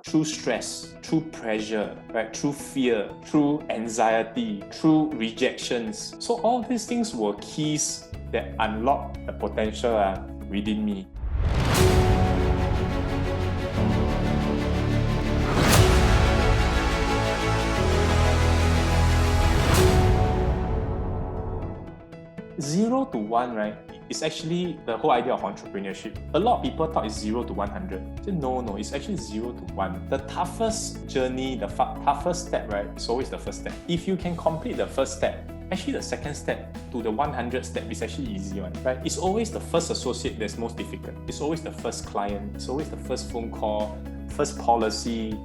through stress, through pressure, right? Through fear, through anxiety, through rejections. So all these things were keys that unlock the potential within me. Zero to one, right? It's actually the whole idea of entrepreneurship. A lot of people thought it's 0 to 100. So no, it's actually 0 to 1. The toughest journey, the toughest step, right, is always the first step. If you can complete the first step, actually the second step to the 100 step is actually easy one, right? It's always the first associate that's most difficult. It's always the first client. It's always the first phone call, first policy,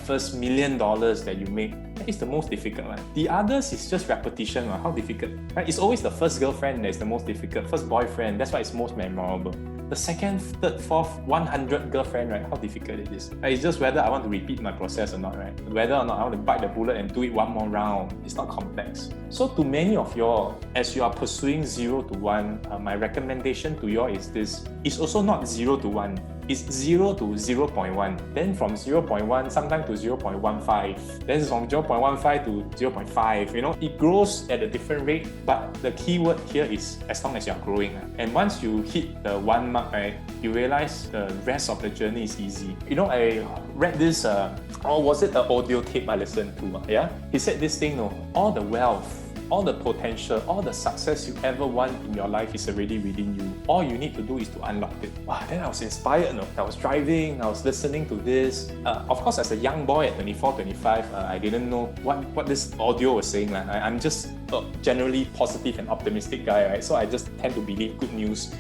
first $1 million that you make. That is the most difficult one. The others is just repetition. How difficult? Right? It's always the first girlfriend that's the most difficult. First boyfriend, that's why it's most memorable. The second, third, fourth, 100 girlfriend, right? How difficult it is. Right? It's just whether I want to repeat my process or not, right? Whether or not I want to bite the bullet and do it one more round. It's not complex. So to many of y'all, as you are pursuing 0 to 1, my recommendation to y'all is this. It's also not 0 to 1. It's 0 to 0.1. Then from 0.1, sometimes to 0.15. Then from 0.15 to 0.5. You know, it grows at a different rate, but the key word here is as long as you're growing. And once you hit the 1 mark, right, you realize the rest of the journey is easy. You know, I read this, or was it the audio tape I listened to? Yeah? He said this thing, all the wealth, all the potential, all the success you ever want in your life is already within you. All you need to do is to unlock it. Wow, then I was inspired. I was driving, I was listening to this. Of course, as a young boy at 24, 25, I didn't know what this audio was saying. I'm just a generally positive and optimistic guy, right? So I just tend to believe good news.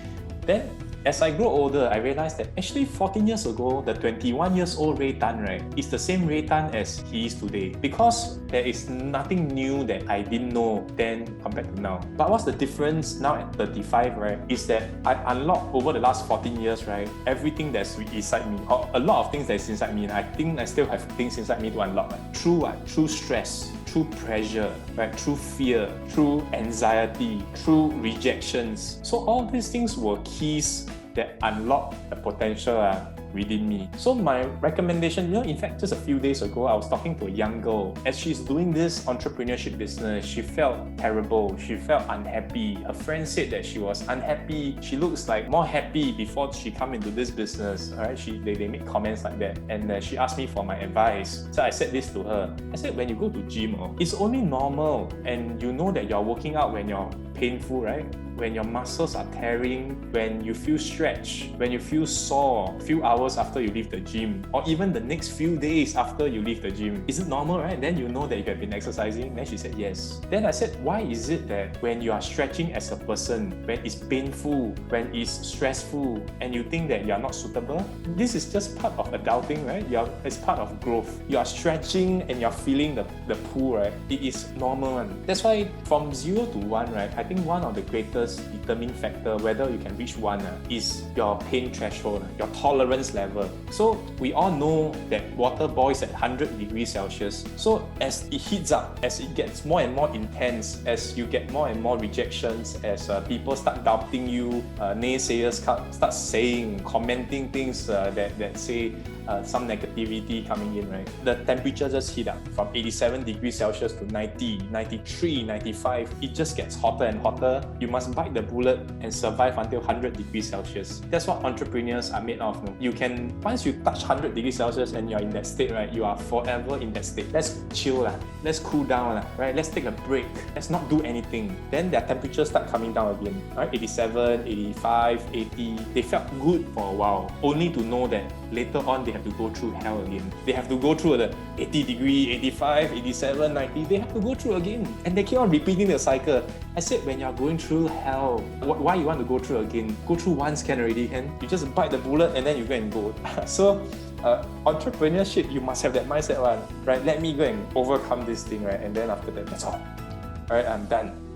Then, as I grow older, I realized that actually 14 years ago, the 21 years old Ray Tan, right, is the same Ray Tan as he is today. Because there is nothing new that I didn't know then compared to now. But what's the difference now at 35, right, is that I unlocked over the last 14 years, right, everything that's inside me, or a lot of things that's inside me, and I think I still have things inside me to unlock. Through stress, through pressure, right? Through fear, through anxiety, through rejections. So all these things were keys that unlock the potential within me. So my recommendation, in fact, just a few days ago, I was talking to a young girl. As she's doing this entrepreneurship business, she felt terrible. She felt unhappy. Her friend said that she was unhappy. She looks like more happy before she come into this business. All right, they make comments like that. And she asked me for my advice. So I said this to her. I said, when you go to gym, it's only normal. And you know that you're working out when you're painful, right? When your muscles are tearing, when you feel stretched, when you feel sore a few hours after you leave the gym, or even the next few days after you leave the gym. Is it normal, right? Then you know that you have been exercising. Then she said yes. Then I said, why is it that when you are stretching as a person, when it's painful, when it's stressful, and you think that you are not suitable? This is just part of adulting, right? It's part of growth. You are stretching and you're feeling the pull, right? It is normal. That's why from 0 to 1, right, I think one of the greatest determining factor whether you can reach 1 is your pain threshold, your tolerance level. So we all know that water boils at 100 degrees Celsius. So as it heats up, as it gets more and more intense, as you get more and more rejections, as people start doubting you, naysayers start saying, commenting things that say some negativity coming in, right? The temperature just heat up from 87 degrees Celsius to 90, 93, 95. It just gets hotter and hotter. You must bite the bullet and survive until 100 degrees Celsius. That's what entrepreneurs are made of. No? You can, once you touch 100 degrees Celsius and you're in that state, right, you are forever in that state. Let's chill, let's cool down, right? Let's take a break. Let's not do anything. Then their temperatures start coming down again, right? 87, 85, 80. They felt good for a while, only to know that later on they have to go through hell again. They have to go through the 80 degree, 85, 87, 90. They have to go through again. And they keep on repeating the cycle. I said, when you're going through hell, why you want to go through again? Go through once can already, can? You just bite the bullet and then you go and go. So entrepreneurship, you must have that mindset, right? Let me go and overcome this thing, right? And then after that, that's all. All right, I'm done.